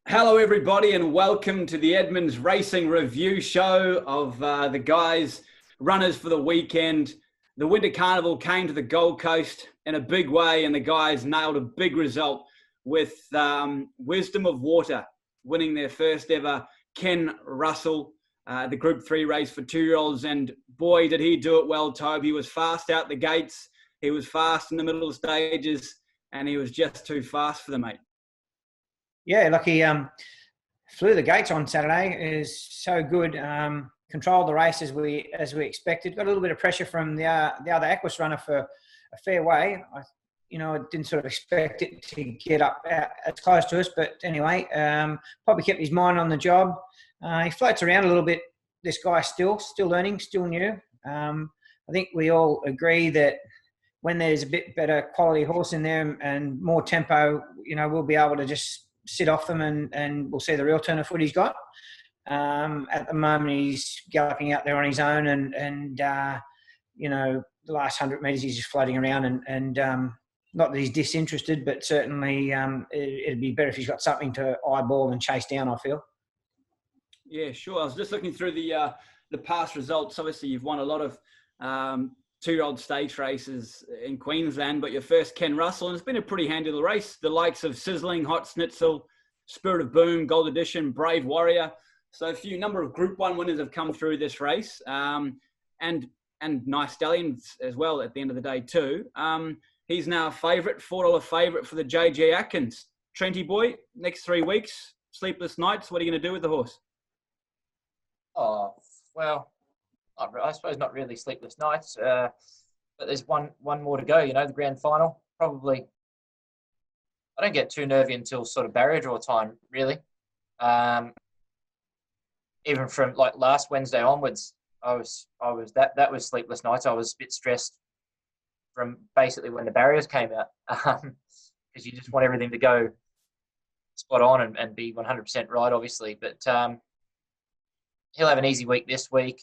Hello, everybody, and welcome to the Edmonds Racing Review Show of the guys, runners for the weekend. The Winter Carnival came to the Gold Coast in a big way, and the guys nailed a big result with Wisdom of Water winning their first ever Ken Russell, the Group 3 race for 2-year-olds. And boy, did he do it well, Tobe. He was fast out the gates. He was fast in the middle stages, and he was just too fast for the mate. Yeah, like he flew the gates on Saturday. Is so good. Controlled the race as we expected. Got a little bit of pressure from the other Aquis runner for a fair way. I didn't sort of expect it to get up as close to us, but anyway, probably kept his mind on the job. He floats around a little bit. This guy still learning, still new. I think we all agree that when there's a bit better quality horse in there and more tempo, we'll be able to just sit off them and we'll see the real turn of foot he's got. At the moment, he's galloping out there on his own and the last 100 metres he's just floating around and not that he's disinterested, but certainly it'd be better if he's got something to eyeball and chase down, I feel. Yeah, sure. I was just looking through the past results. Obviously, you've won a lot of 2-year-old stakes races in Queensland, but your first Ken Russell, and it's been a pretty handy little race. The likes of Sizzling, Hot Schnitzel, Spirit of Boom, Gold Edition, Brave Warrior. So a few number of Group 1 winners have come through this race, and nice stallions as well at the end of the day too. He's now a favourite, $4 favourite for the JJ Atkins. Trenty boy, next 3 weeks, sleepless nights. What are you going to do with the horse? Oh, well, I suppose not really sleepless nights, but there's one more to go, the grand final. Probably, I don't get too nervy until sort of barrier draw time, really. Even from like last Wednesday onwards, that was sleepless nights. I was a bit stressed from basically when the barriers came out, because you just want everything to go spot on and be 100% right, obviously. But he'll have an easy week this week.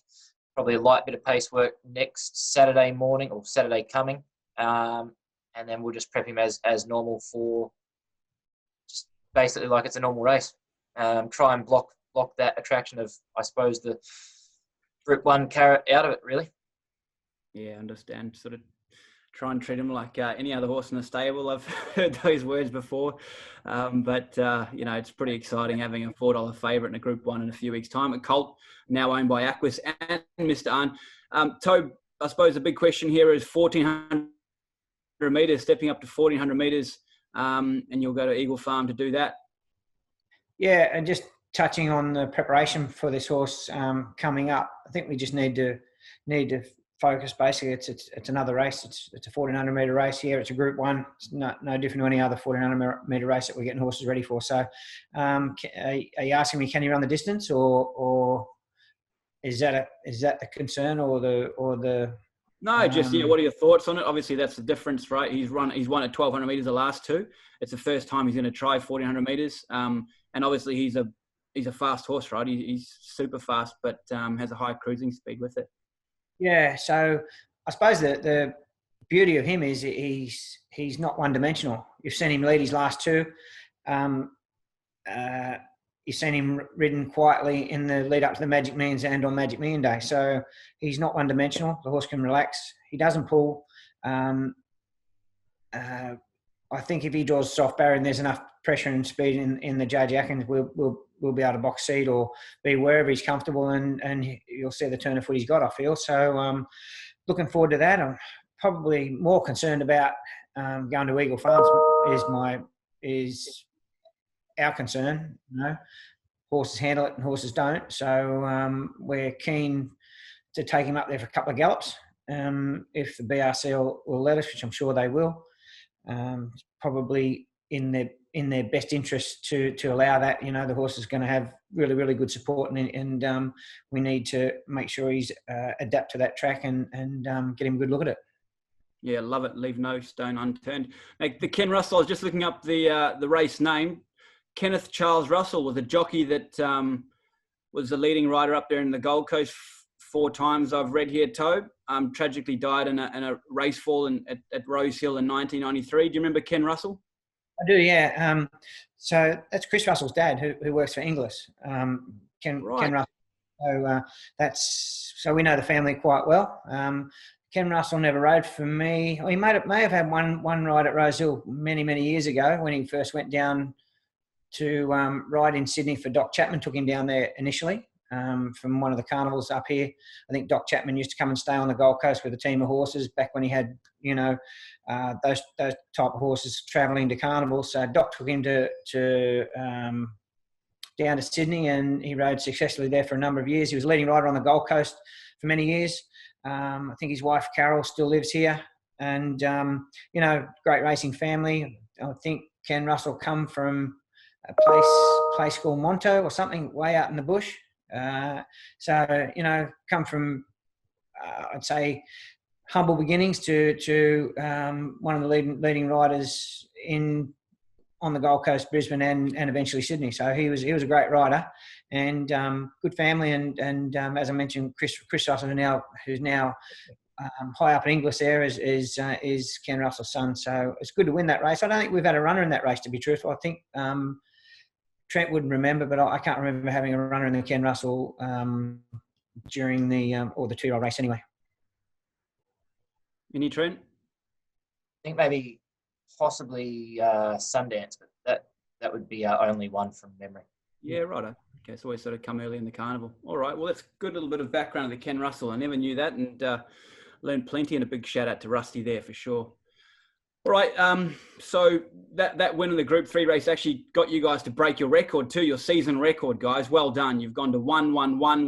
Probably a light bit of pace work next Saturday morning or Saturday coming. And then we'll just prep him as normal for just basically like it's a normal race. Try and block that attraction of, I suppose, the Group 1 carrot out of it, really. Yeah, I understand. Sort of try and treat him like any other horse in the stable. I've heard those words before. But it's pretty exciting having a $4 favourite in a Group 1 in a few weeks' time. A colt now owned by Aquis and Mr. Un. Tobe, I suppose the big question here is 1,400 metres, stepping up to 1,400 metres, and you'll go to Eagle Farm to do that. Yeah, and just touching on the preparation for this horse coming up, I think we just need to focus. Basically, it's another race. It's a 1,400 metre race here. It's a Group 1. It's no different to any other 1,400 metre race that we're getting horses ready for. So, are you asking me, can he run the distance, or is that the concern, or the? No, just what are your thoughts on it? Obviously, that's the difference, right? He's won at 1,200 metres the last 2. It's the first time he's going to try 1,400 metres, and obviously he's a fast horse, right? He's super fast, but has a high cruising speed with it. Yeah, so I suppose the beauty of him is he's not one-dimensional. You've seen him lead his last 2. You've seen him ridden quietly in the lead up to the Magic Millions and on Magic Million Day. So he's not one-dimensional. The horse can relax. He doesn't pull. I think if he draws a soft barrier and there's enough pressure and speed in the JJ Atkins, we'll be able to box seat or be wherever he's comfortable, and you'll see the turn of foot he's got, I feel. So looking forward to that. I'm probably more concerned about going to Eagle Farms is our concern. Horses handle it and horses don't. So we're keen to take him up there for a couple of gallops if the BRC will let us, which I'm sure they will. Probably in their best interest to allow that. The horse is going to have really, really good support, and we need to make sure he's adapt to that track and get him a good look at it. Yeah, love it. Leave no stone unturned. Like the Ken Russell, I was just looking up the race name. Kenneth Charles Russell was a jockey that was the leading rider up there in the Gold Coast 4 times, I've read here, Tobe. Tragically died in a race fall at Rose Hill in 1993. Do you remember Ken Russell? I do, yeah. So that's Chris Russell's dad, who works for Inglis. Ken Russell. So we know the family quite well. Ken Russell never rode for me. He may have had one ride at Rosehill many years ago when he first went down to ride in Sydney for Doc Chapman. Took him down there initially from one of the carnivals up here. I think Doc Chapman used to come and stay on the Gold Coast with a team of horses back when he had, those type of horses travelling to carnivals. So Doc took him down to Sydney, and he rode successfully there for a number of years. He was leading rider on the Gold Coast for many years. I think his wife Carol still lives here, and great racing family. I think Ken Russell come from a place called Monto or something way out in the bush. Come from I'd say humble beginnings to one of the leading riders on the Gold Coast, Brisbane, and eventually Sydney. So he was a great rider, and good family. And as I mentioned, Chris Russell, who's now high up in Inglis there, is Ken Russell's son. So it's good to win that race. I don't think we've had a runner in that race, to be truthful. I think Trent wouldn't remember, but I can't remember having a runner in the Ken Russell during the 2-year-old race anyway. Any, Trent? I think maybe possibly Sundance, but that would be our only one from memory. Yeah, righto. Okay, so we sort of come early in the carnival. All right, well, that's a good little bit of background of the Ken Russell. I never knew that, and learned plenty, and a big shout out to Rusty there for sure. All right, so that win in the Group 3 race actually got you guys to break your record too, your season record, guys. Well done. You've gone to 1-1-1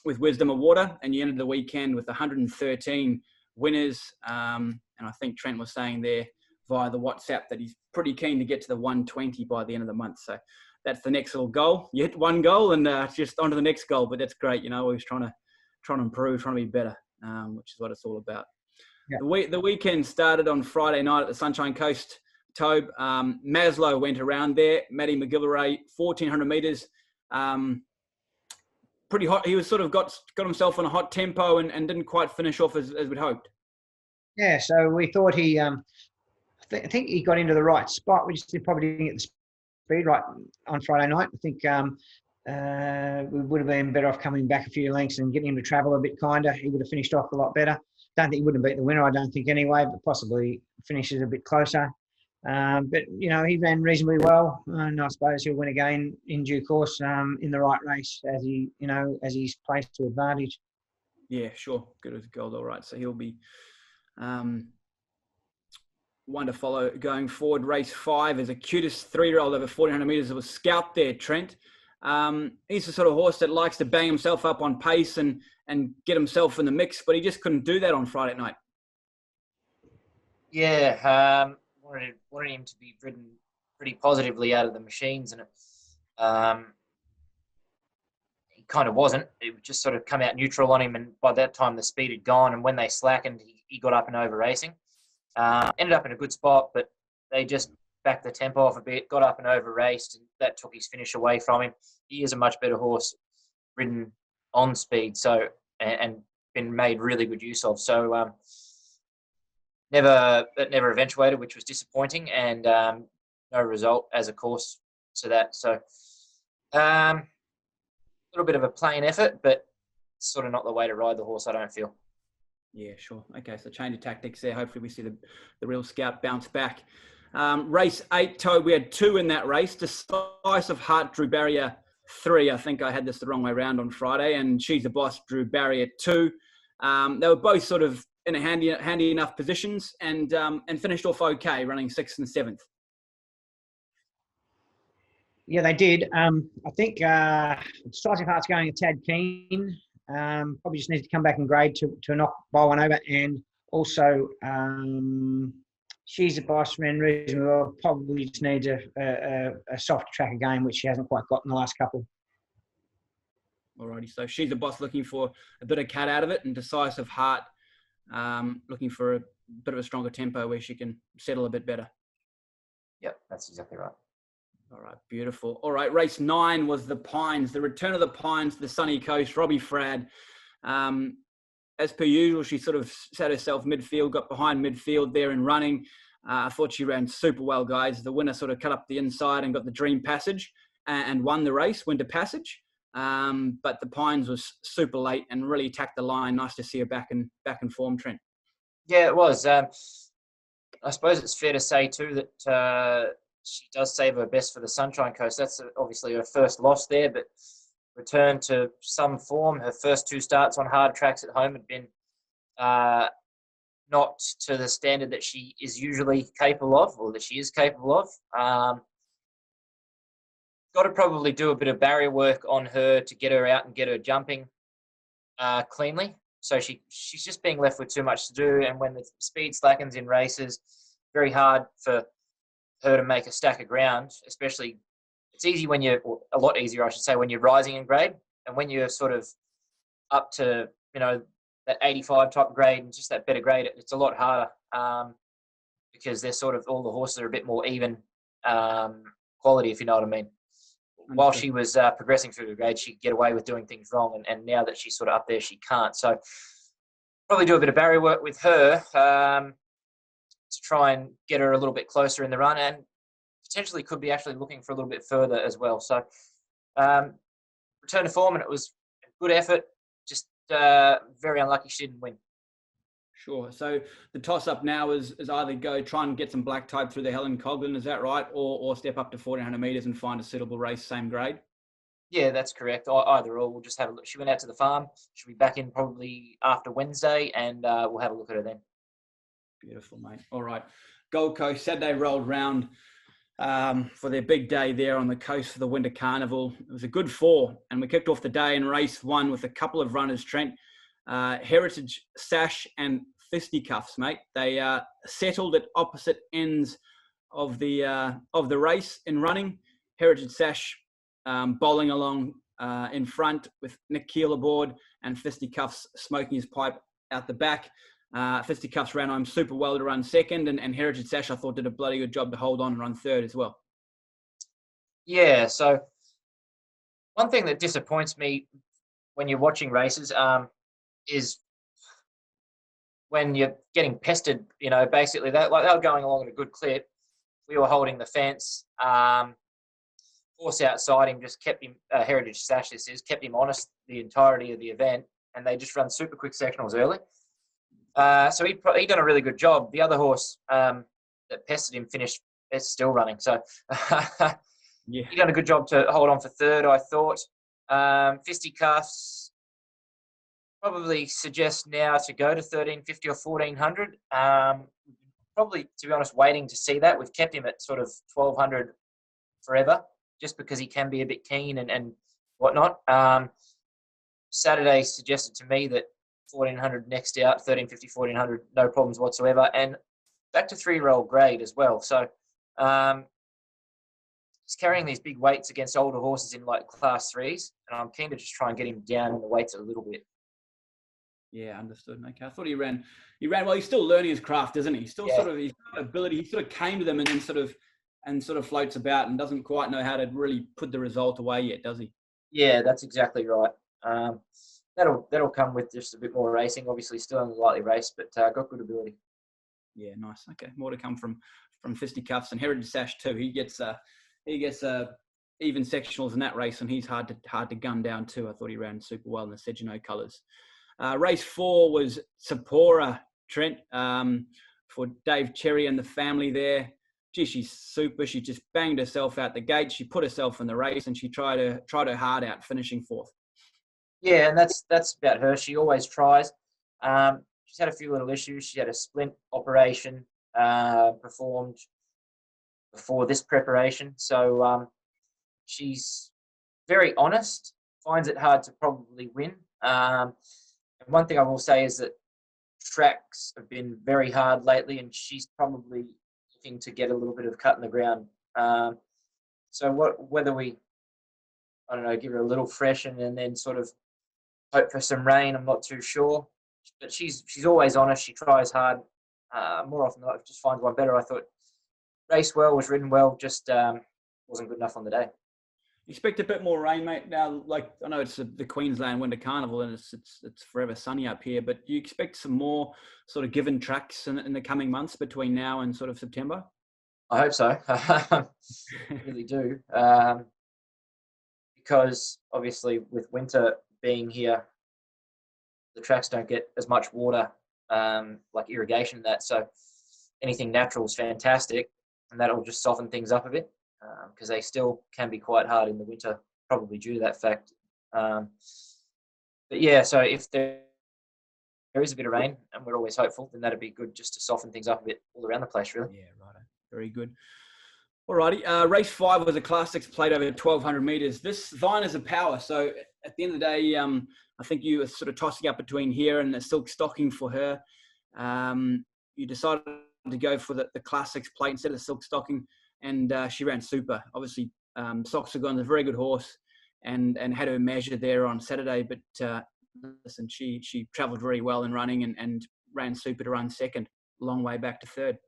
with Wisdom of Water, and you ended the weekend with 113 winners. And I think Trent was saying there via the WhatsApp that he's pretty keen to get to the 120 by the end of the month. So that's the next little goal. You hit one goal and just on to the next goal. But that's great. Always trying to improve, trying to be better, which is what it's all about. Yeah. The weekend started on Friday night at the Sunshine Coast, Tobe. MASLOW went around there. Matty McGillivray, 1,400 metres. Pretty hot. He was sort of got himself on a hot tempo and didn't quite finish off as we'd hoped. Yeah, so we thought he, I think he got into the right spot. We just probably didn't get the speed right on Friday night. I think we would have been better off coming back a few lengths and getting him to travel a bit kinder. He would have finished off a lot better. Don't think he would have beat the winner, I don't think anyway, but possibly finishes a bit closer. But, he ran reasonably well, and I suppose he'll win again in due course in the right race as he's placed to advantage. Yeah, sure. Good as gold, all right. So he'll be one to follow going forward. Race 5 is a cutest 3-year-old over 1,400 metres. It was Scout there, Trent. He's the sort of horse that likes to bang himself up on pace and get himself in the mix, but he just couldn't do that on Friday night. Yeah, wanted him to be ridden pretty positively out of the machines, and he kind of wasn't. It would just sort of come out neutral on him, and by that time the speed had gone, and when they slackened, he got up and over racing. Ended up in a good spot, but they just backed the tempo off a bit, got up and over raced, and that took his finish away from him. He is a much better horse ridden on speed, so and been made really good use of. So never eventuated, which was disappointing, and no result as a course to that. So a little bit of a plain effort, but sort of not the way to ride the horse, I don't feel. Yeah, sure. Okay, so change of tactics there. Hopefully we see the real Scout bounce back. Race 8, Toad, we had 2 in that race. Decisive Heart drew barrier 3. I think I had this the wrong way around on Friday, and She's the Boss drew barrier 2. They were both sort of in a handy enough positions and finished off okay, running 6th and 7th. Yeah, they did. I think Decisive Heart's going a tad keen. Probably just needs to come back and grade to knock by one over, and also She's the Boss ran reasonably well. Probably just needs a soft track again, which she hasn't quite got in the last couple. Alrighty, so She's the Boss looking for a bit of cut out of it, and Decisive Heart looking for a bit of a stronger tempo where she can settle a bit better. Yep, that's exactly right. All right, beautiful. All right, race 9 was the Pines, the return of the Pines to the sunny coast. Robbie Frad, as per usual, she sort of sat herself midfield, got behind midfield there and running. I thought she ran super well, guys. The winner sort of cut up the inside and got the Dream Passage and won the race, Winter Passage. But the Pines was super late and really attacked the line. Nice to see her back in form, Trent. Yeah, it was. I suppose it's fair to say too that she does save her best for the Sunshine Coast. That's obviously her first loss there, but returned to some form. Her first 2 starts on hard tracks at home had been not to the standard that she is usually capable of, or that she is capable of. Got to probably do a bit of barrier work on her to get her out and get her jumping cleanly. So she's just being left with too much to do, and when the speed slackens in races, very hard for her to make a stack of ground. Especially, it's easy when you're, or a lot easier, I should say, when you're rising in grade, and when you're sort of up to that 85 type grade and just that better grade, it's a lot harder because they're sort of, all the horses are a bit more even quality, if you know what I mean. While she was progressing through the grade, she'd get away with doing things wrong, and now that she's sort of up there, she can't. So probably do a bit of barrier work with her to try and get her a little bit closer in the run, and potentially could be actually looking for a little bit further as well. So return to form, and it was a good effort, just very unlucky she didn't win. Sure. So the toss-up now is either go try and get some black type through the Helen Coghlan, is that right? Or step up to 1,400 metres and find a suitable race, same grade? Yeah, that's correct. Either or. We'll just have a look. She went out to the farm. She'll be back in probably after Wednesday, and we'll have a look at her then. Beautiful, mate. All right. Gold Coast, Saturday rolled round for their big day there on the coast for the Winter Carnival. It was a good 4, and we kicked off the day in race 1 with a couple of runners, Trent. Heritage SASH and FISTICUFFS, mate. They settled at opposite ends of the race in running. Heritage SASH bowling along in front with Nick Keel aboard, and FISTICUFFS smoking his pipe out the back. FISTICUFFS ran home super well to run second, and Heritage SASH, I thought, did a bloody good job to hold on and run third as well. Yeah, so one thing that disappoints me when you're watching races is when you're getting pestered, basically they were going along at a good clip. We were holding the fence. Horse outside him just kept him, Heritage SASH this is, kept him honest the entirety of the event, and they just run super quick sectionals early. So he done a really good job. The other horse that pestered him finished still running. So yeah, he done a good job to hold on for third, I thought. FISTICUFFS probably suggest now to go to 1,350 or 1,400. Probably, to be honest, waiting to see that. We've kept him at sort of 1,200 forever, just because he can be a bit keen and whatnot. Saturday suggested to me that 1,400 next out, 1,350, 1,400, no problems whatsoever. And back to 3-year-old grade as well. So he's carrying these big weights against older horses in like class 3s. And I'm keen to just try and get him down in the weights a little bit. Yeah, understood. Okay, I thought he ran well. He's still learning his craft, isn't he? He's still sort of his ability. He sort of came to them and then sort of floats about and doesn't quite know how to really put the result away yet, does he? Yeah, that's exactly right. That'll come with just a bit more racing. Obviously, still in the lightly race, but got good ability. Yeah, nice. Okay, more to come from FISTICUFFS and Heritage SASH too. He gets even sectionals in that race, and he's hard to gun down too. I thought he ran super well in the Sedgeno colours. Race 4 was TZIPORAH, Trent, for Dave Cherry and the family there. Gee, she's super. She just banged herself out the gate. She put herself in the race, and she tried her heart out, finishing 4th. Yeah, and that's about her. She always tries. She's had a few little issues. She had a splint operation performed before this preparation. So she's very honest, finds it hard to probably win. And one thing I will say is that tracks have been very hard lately, and she's probably looking to get a little bit of cut in the ground. So whether we, I don't know, give her a little freshen and then sort of hope for some rain, I'm not too sure. But she's always honest. She tries hard. More often than not, just finds one better. I thought raced well, was ridden well, just wasn't good enough on the day. Expect a bit more rain, mate. Now, like I know it's the Queensland Winter Carnival and it's forever sunny up here, but do you expect some more sort of given tracks in the coming months between now and sort of September? I hope so. I really do. Because obviously with winter being here, the tracks don't get as much water, like irrigation and that. So anything natural is fantastic, and that'll just soften things up a bit, because they still can be quite hard in the winter, probably due to that fact. But yeah, so if there is a bit of rain, and we're always hopeful, then that'd be good just to soften things up a bit all around the place, really. Yeah, right. Very good. Alrighty, race 5 was a Class 6 plate over 1,200 metres. This Vine is a power, so at the end of the day, I think you were sort of tossing up between here and the silk stocking for her. You decided to go for the Class 6 plate instead of silk stocking, and she ran super. Obviously, Soxagon's a very good horse and had her measure there on Saturday, but listen, she travelled very well in running and ran super to run second, long way back to third.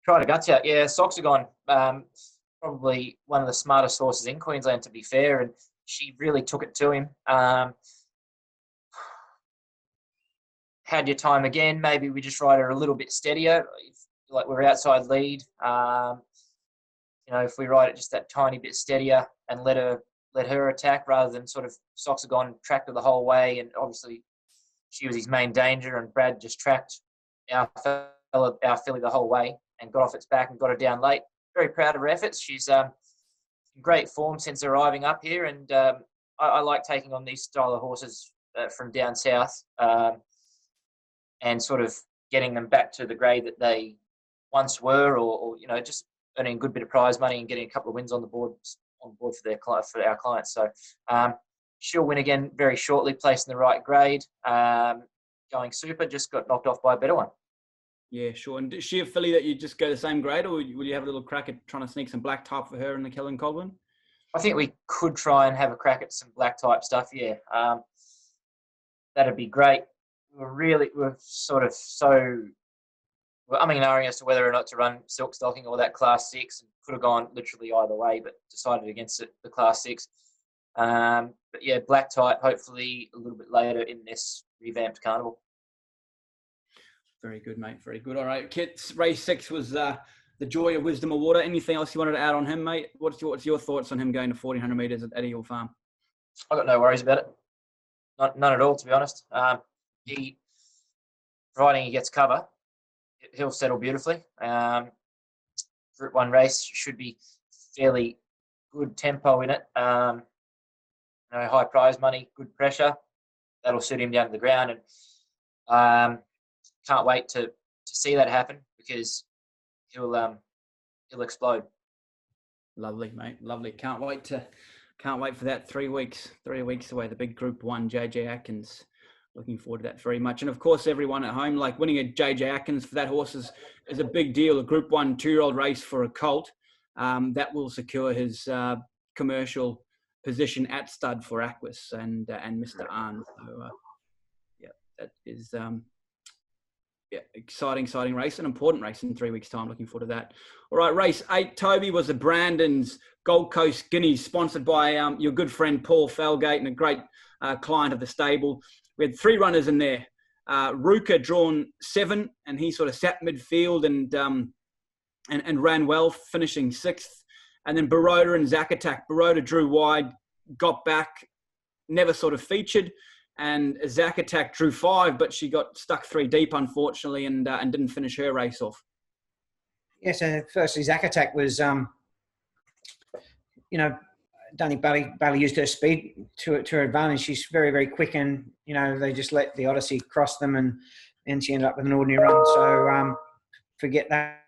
Trying to guts out. Yeah, Soxagon, probably one of the smartest horses in Queensland, to be fair, and she really took it to him. Had your time again, maybe we just ride her a little bit steadier, like we're outside lead. If we ride it just that tiny bit steadier and let her attack rather than sort of Soxagon tracked her the whole way, and obviously she was his main danger, and Brad just tracked our filly the whole way and got off its back and got her down late. Very proud of her efforts. She's in great form since arriving up here, and I like taking on these style of horses from down south, and sort of getting them back to the grade that they once were, or just earning a good bit of prize money and getting a couple of wins on board for our clients. So she'll win again very shortly, placed in the right grade, going super. Just got knocked off by a better one. Yeah, sure. And is she a filly that you just go the same grade, or will you have a little crack at trying to sneak some black type for her in the Kellen Coghlan? I think we could try and have a crack at some black type stuff. Yeah, that'd be great. We're sort of we're umming and ahhing as to whether or not to run silk stocking or that Class 6, and could have gone literally either way, but decided against it, the Class 6. But yeah, black type, hopefully a little bit later in this revamped carnival. Very good, mate. Very good. All right, Kits, race 6 was the Joy of Wisdom Award. Anything else you wanted to add on him, mate? What's your thoughts on him going to 1,400 metres at Eddie Farm? I got no worries about it. None at all, to be honest. Providing he gets cover, he'll settle beautifully. Group 1 race should be fairly good tempo in it. High prize money, good pressure. That'll suit him down to the ground, and can't wait to see that happen, because he'll explode. Lovely, mate. Lovely. Can't wait for that. 3 weeks away. The big Group 1 JJ Atkins. Looking forward to that very much. And of course, everyone at home, like winning a JJ Atkins for that horse is a big deal. A Group 1 2-year-old race for a colt that will secure his commercial position at stud for Aquis and Mr. Arn. So that is exciting race, an important race in 3 weeks' time. Looking forward to that. All right, race 8, Toby, was the Brandon's Gold Coast Guineas, sponsored by your good friend Paul Felgate and a great client of the stable. We had 3 runners in there. RUUCA drawn 7, and he sort of sat midfield and ran well, finishing 6th. And then BARODA and Zacatec. BARODA drew wide, got back, never sort of featured. And Zacatec drew 5, but she got stuck 3 deep, unfortunately, and didn't finish her race off. Yeah, so firstly, Zacatec was, I don't think Bailey used her speed to her advantage. She's very, very quick, and, they just let the Odyssey cross them, and she ended up with an ordinary run. So forget that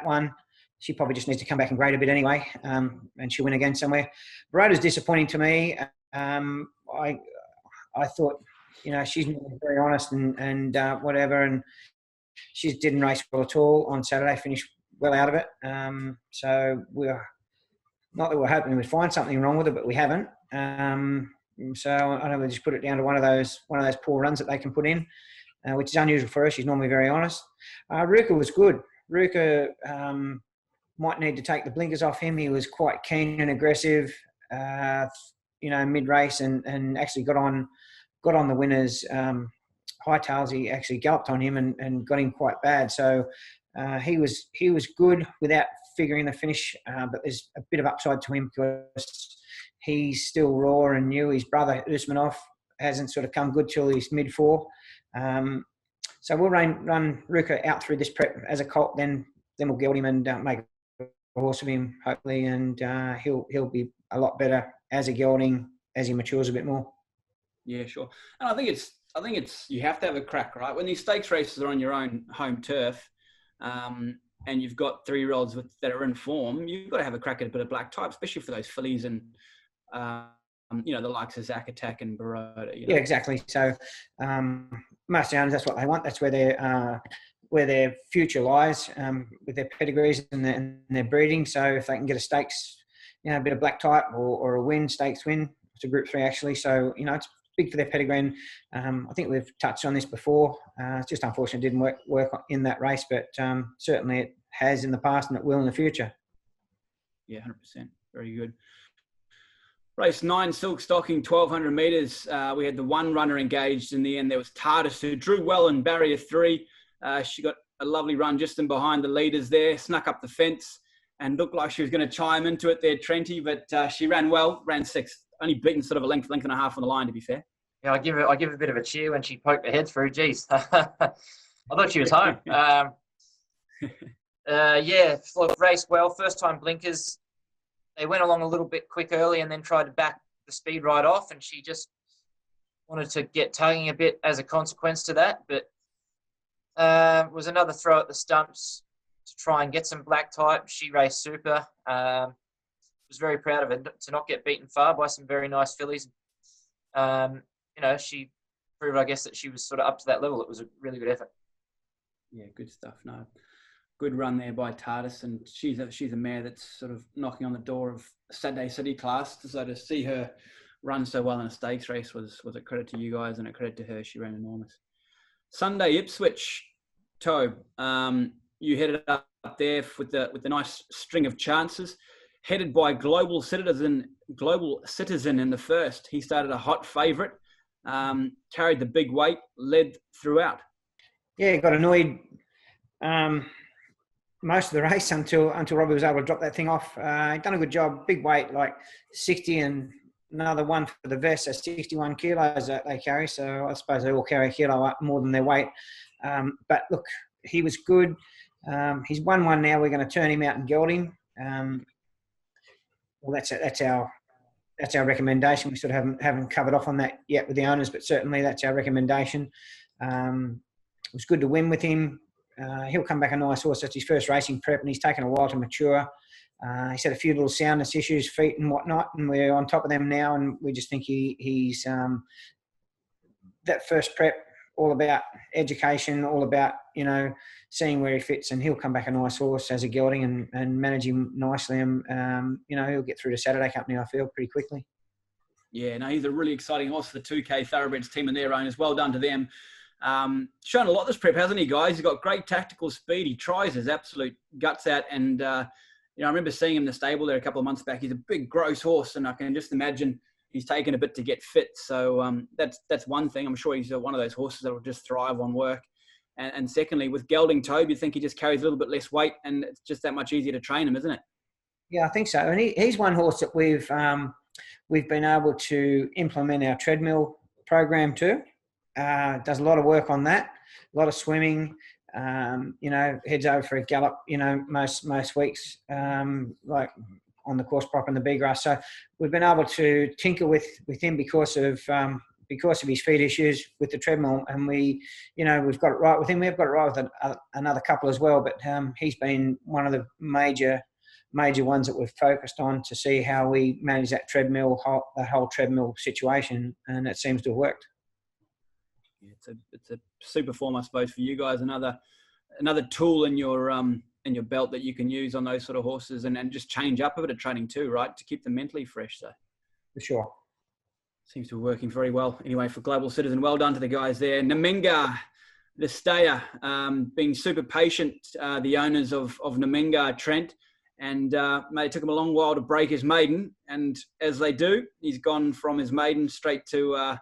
one. She probably just needs to come back and grade a bit anyway, and she'll win again somewhere. BARODA's disappointing to me. I thought, she's very honest and whatever, and she didn't race well at all on Saturday, finished well out of it. So not that we're hoping we'd find something wrong with her, but we haven't. So I know we just put it down to one of those poor runs that they can put in, which is unusual for her. She's normally very honest. RUUCA was good. RUUCA might need to take the blinkers off him. He was quite keen and aggressive. you know, mid-race and actually got on the winner's hightails. He actually galloped on him and got him quite bad. So he was good without figuring the finish, but there's a bit of upside to him because he's still raw and new. His brother Usmanov hasn't sort of come good till he's mid-4. So we'll run RUUCA out through this prep as a colt, then we'll geld him and make a horse of him, hopefully, and he'll be a lot better as a gelding as he matures a bit more. Yeah, sure. And I think it's you have to have a crack, right? When these stakes races are on your own home turf, and you've got 3-year-olds that are in form, you've got to have a crack at a bit of black type, especially for those fillies and you know, the likes of Zack Attack and Baroda. You know? Yeah, exactly. So most owners, that's what they want. That's where their future lies, with their pedigrees and their breeding. So if they can get a stakes, you know, a bit of black type or a stakes win, it's a Group 3 actually. So, you know, it's big for their pedigree. And I think we've touched on this before. It's just unfortunate it didn't work in that race, but certainly it has in the past and it will in the future. Yeah, 100%. Very good. Race 9, Silk Stocking, 1,200 metres. We had the one runner engaged in the end. There was TARDIS, who drew well in barrier 3. She got a lovely run just in behind the leaders there, snuck up the fence and looked like she was going to chime into it there, Trenty, but she ran well, ran 6th. Only beaten sort of a length and a half on the line, to be fair. Yeah, I give her a bit of a cheer when she poked her head through. Jeez, I thought she was home. Yeah, raced well. First time blinkers. They went along a little bit quick early and then tried to back the speed right off, and she just wanted to get tugging a bit as a consequence to that. But was another throw at the stumps to try and get some black type. She raced super. Was very proud of it to not get beaten far by some very nice fillies. You know, she proved, I guess, that she was sort of up to that level. It was a really good effort. Yeah, good stuff. No, good run there by TARDIS, and she's a mare that's sort of knocking on the door of Saturday City class. So to see her run so well in a stakes race was a credit to you guys and a credit to her. She ran enormous. Sunday Ipswich, Tobe, you headed up there with the nice string of chances. Headed by Global Citizen in the first. He started a hot favourite, carried the big weight, led throughout. Yeah, got annoyed most of the race until Robbie was able to drop that thing off. He'd done a good job, big weight, like 60 and another one for the vest, so 61 kilos that they carry. So I suppose they all carry a kilo up more than their weight. But look, he was good. He's 1-1 now. We're going to turn him out and geld him. Well, that's our recommendation. We sort of haven't covered off on that yet with the owners, but certainly that's our recommendation. It was good to win with him. He'll come back a nice horse. That's his first racing prep, and he's taken a while to mature. He's had a few little soundness issues, feet and whatnot, and we're on top of them now. And we just think he's that first prep, all about education, all about, you know, seeing where he fits, and he'll come back a nice horse as a gelding and manage him nicely. And, you know, he'll get through to Saturday Company, I feel, pretty quickly. Yeah, no, he's a really exciting horse for the 2K Thoroughbreds team and their owners. Well done to them. Shown a lot this prep, hasn't he, guys? He's got great tactical speed. He tries his absolute guts out. And, you know, I remember seeing him in the stable there a couple of months back. He's a big, gross horse, and I can just imagine he's taken a bit to get fit. So that's one thing. I'm sure he's one of those horses that will just thrive on work. And secondly, with gelding Tobe, you think he just carries a little bit less weight, and it's just that much easier to train him, isn't it? Yeah, I think so. And he's one horse that we've been able to implement our treadmill program too. Does a lot of work on that, a lot of swimming. You know, heads over for a gallop, you know, most weeks, like on the course prop and the big grass. So we've been able to tinker with him because of his feet issues with the treadmill, and we've got it right with him. We've got it right with another couple as well, but he's been one of the major ones that we've focused on to see how we manage that whole treadmill situation, and it seems to have worked. Yeah, it's a super form, I suppose, for you guys. Another tool in your belt that you can use on those sort of horses, and just change up a bit of training too, right, to keep them mentally fresh. So for sure. Seems to be working very well. Anyway, for Global Citizen, well done to the guys there. Naminga, the stayer, being super patient, the owners of Naminga, Trent, And it took him a long while to break his maiden. And as they do, he's gone from his maiden straight to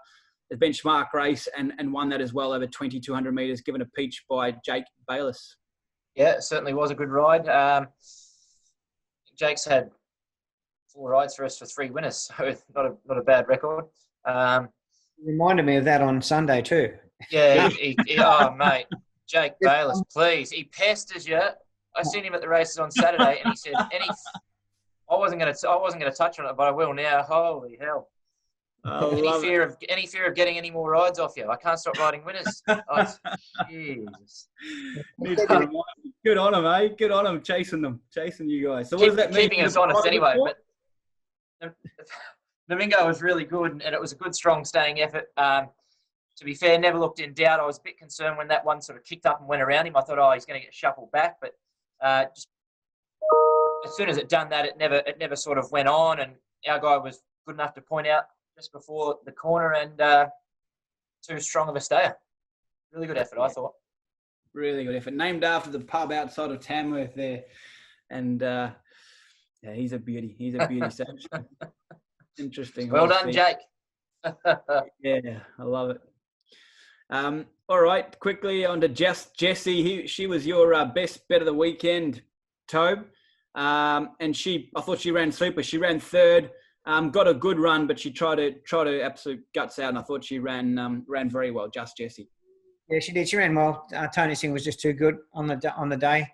the benchmark race and won that as well over 2,200 metres, given a peach by Jake Bayless. Yeah, it certainly was a good ride. Jake's had 4 rides for us for 3 winners, so not a bad record. Reminded me of that on Sunday too. Yeah, oh mate, Jake Bayless, please. He pesters you. I seen him at the races on Saturday, and he said, I wasn't going to touch on it, but I will now. Holy hell! Any fear of getting any more rides off you? I can't stop riding winners. Oh, Jesus. Good on him, eh? Good on him, chasing you guys. So what does that mean? Keeping us honest anyway. But Domingo was really good, and it was a good, strong staying effort. To be fair, never looked in doubt. I was a bit concerned when that one sort of kicked up and went around him. I thought, he's going to get shuffled back, but just as soon as it done that, it never sort of went on, and our guy was good enough to point out just before the corner, and too strong of a stayer. Really good effort, I thought. Really good effort. Named after the pub outside of Tamworth there, and he's a beauty. He's a beauty. So interesting. Well done, Jake. Yeah, I love it. All right, quickly on to Jessie. She was your best bet of the weekend, Tobe. And I thought she ran super. She ran third, got a good run, but she tried to absolute guts out, and I thought she ran very well. Jessie. Yeah, she did. She ran well. Tony Singh was just too good on the day.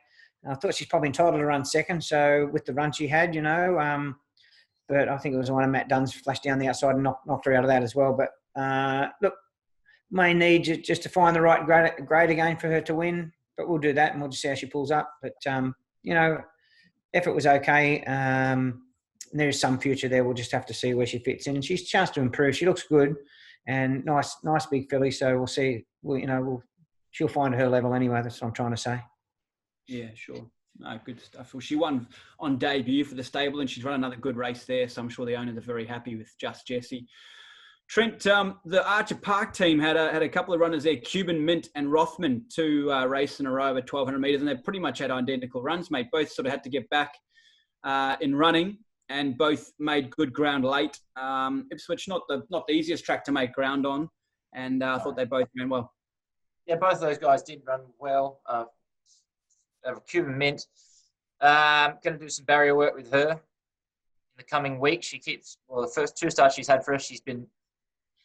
I thought she's probably entitled to run second. So with the run she had, but I think it was one of Matt Dunn's flashed down the outside and knocked her out of that as well. But look, may need just to find the right grade again for her to win. But we'll do that, and we'll just see how she pulls up. But effort was okay. There is some future there. We'll just have to see where she fits in. And she's a chance to improve. She looks good and nice big filly. So we'll see. She'll find her level anyway. That's what I'm trying to say. Yeah, sure. No, good stuff. Well, she won on debut for the stable, and she's run another good race there. So I'm sure the owners are very happy with Jessie. Trent, the Archer Park team had a couple of runners there, Cuban, Mint and Rothman, 2 races in a row over 1,200 metres, and they pretty much had identical runs, mate. Both sort of had to get back in running, and both made good ground late. Ipswich, not the easiest track to make ground on, and I thought they both ran well. Yeah, both of those guys did run well. Cuban Mint, going to do some barrier work with her in the coming week. She keeps, the first 2 starts she's had for us, she's been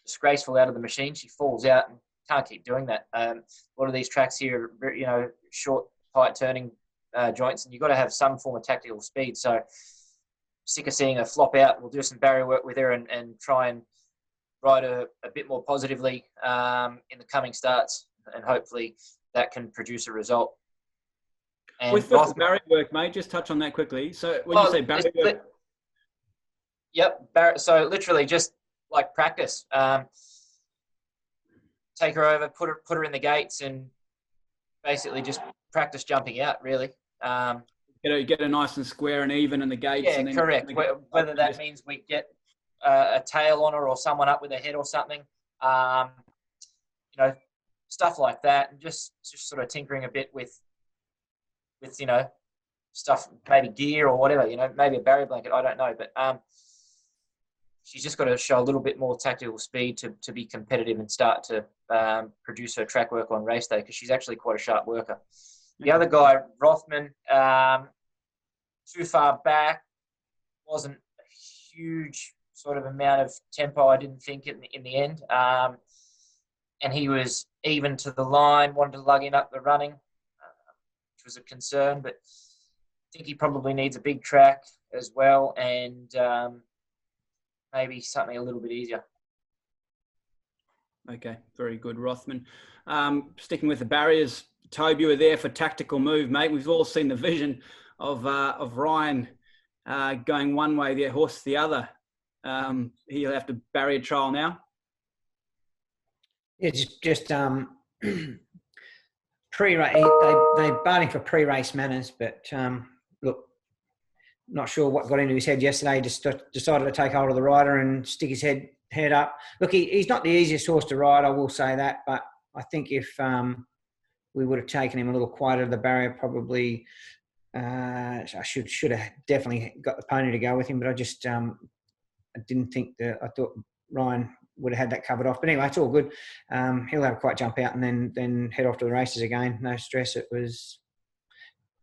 disgraceful out of the machine. She falls out and can't keep doing that. A lot of these tracks here are, short, tight turning joints, and you've got to have some form of tactical speed. So sick of seeing her flop out. We'll do some barrier work with her and try and ride her a bit more positively in the coming starts, and hopefully that can produce a result. And with the barrier work, mate, just touch on that quickly. So when you say barrier work... Yep, so literally just like practice. Take her over, put her in the gates, and basically just practice jumping out, really. Get her nice and square and even in the gates. Yeah, and then correct. Whether that means we get a tail on her or someone up with her head or something. Stuff like that, and just sort of tinkering a bit with stuff, maybe gear or whatever, maybe a barrier blanket, I don't know. But she's just got to show a little bit more tactical speed to be competitive and start to produce her track work on race day, because she's actually quite a sharp worker. The other guy, Rothman, too far back, wasn't a huge sort of amount of tempo, I didn't think, in the end. And he was even to the line, wanted to lug in up the running, which was a concern, but I think he probably needs a big track as well, and maybe something a little bit easier. Okay, very good, Rothman. Sticking with the barriers, Tobe, you were there for tactical move, mate. We've all seen the vision of Ryan going one way, the horse the other. He'll have to barrier trial now. It's just pre-race. They barring for pre-race manners, but look, not sure what got into his head yesterday. Just decided to take hold of the rider and stick his head up. Look, he's not the easiest horse to ride, I will say that, but I think if we would have taken him a little quieter to the barrier, probably I should have definitely got the pony to go with him, but I just I didn't think that. I thought Ryan would have had that covered off. But anyway, it's all good. He'll have a quiet jump out and then head off to the races again. No stress.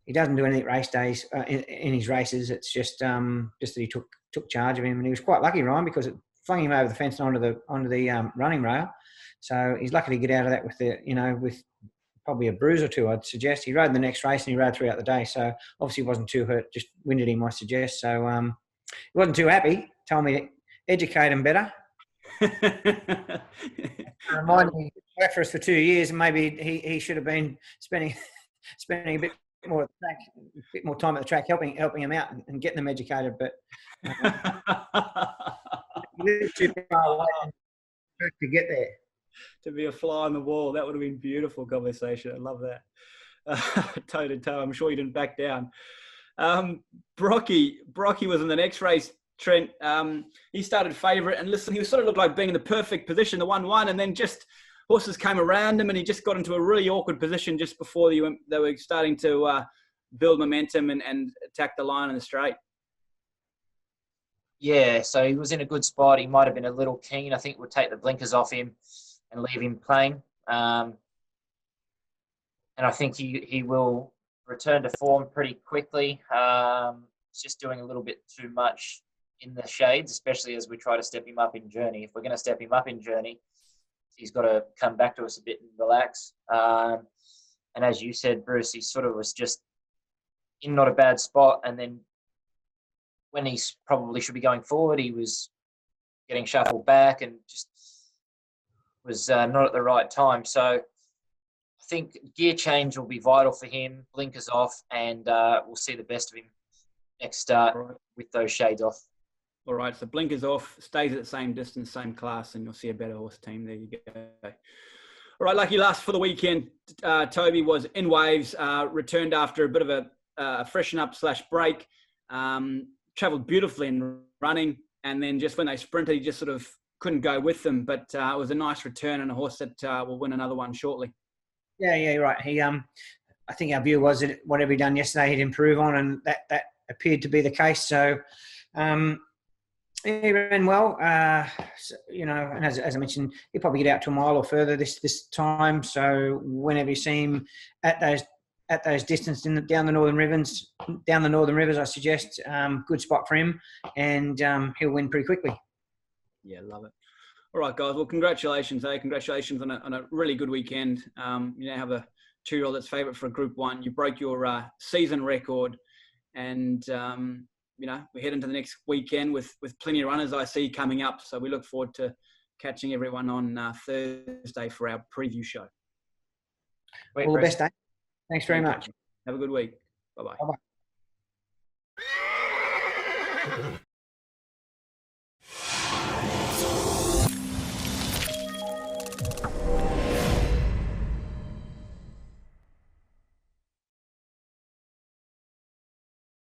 He doesn't do anything race days in his races. It's just that he took charge of him, and he was quite lucky, Ryan, because it flung him over the fence and onto the running rail. So he's lucky to get out of that with probably a bruise or two, I'd suggest. He rode the next race and he rode throughout the day. So obviously he wasn't too hurt, just winded him, I suggest. So he wasn't too happy. Told me to educate him better. Reminded me, he worked for us for 2 years, and maybe he should have been spending a bit more at the track, a bit more time at the track, helping him out and getting them educated. But he lived too far away to get there. To be a fly on the wall, that would have been beautiful conversation. I love that. Toe to toe. I'm sure you didn't back down. Brocky was in the next race. Trent, he started favourite, and listen, he sort of looked like being in the perfect position, the 1-1, and then just horses came around him, and he just got into a really awkward position just before they were starting to build momentum and attack the line in the straight. Yeah, so he was in a good spot. He might have been a little keen. I think we'll take the blinkers off him and leave him playing. And I think he will return to form pretty quickly. He's just doing a little bit too much in the shades, especially as we try to step him up in journey. If we're going to step him up in journey, he's got to come back to us a bit and relax. And as you said, Bruce, he sort of was just in not a bad spot. And then when he probably should be going forward, he was getting shuffled back and just was not at the right time. So I think gear change will be vital for him, blinkers off, and we'll see the best of him next start with those shades off. All right, so blinkers off, stays at the same distance, same class, and you'll see a better horse team. There you go. All right, lucky last for the weekend. Toby was in waves, returned after a bit of a freshen up / break, travelled beautifully in running, and then just when they sprinted, he just sort of couldn't go with them. But it was a nice return and a horse that will win another one shortly. Yeah, you're right. He, I think our view was that whatever he'd done yesterday, he'd improve on, and that appeared to be the case. So, he ran well, and as I mentioned, he'll probably get out to a mile or further this time. So whenever you see him at those distances down the northern rivers, I suggest good spot for him, and he'll win pretty quickly. Yeah, love it. All right, guys. Well, congratulations, Congratulations on a really good weekend. You now have a 2-year-old that's favourite for a Group 1. You broke your season record, and we head into the next weekend with plenty of runners I see coming up. So we look forward to catching everyone on Thursday for our preview show. All the best, Dave. Thanks very much. Have a good week. Bye-bye. Bye-bye.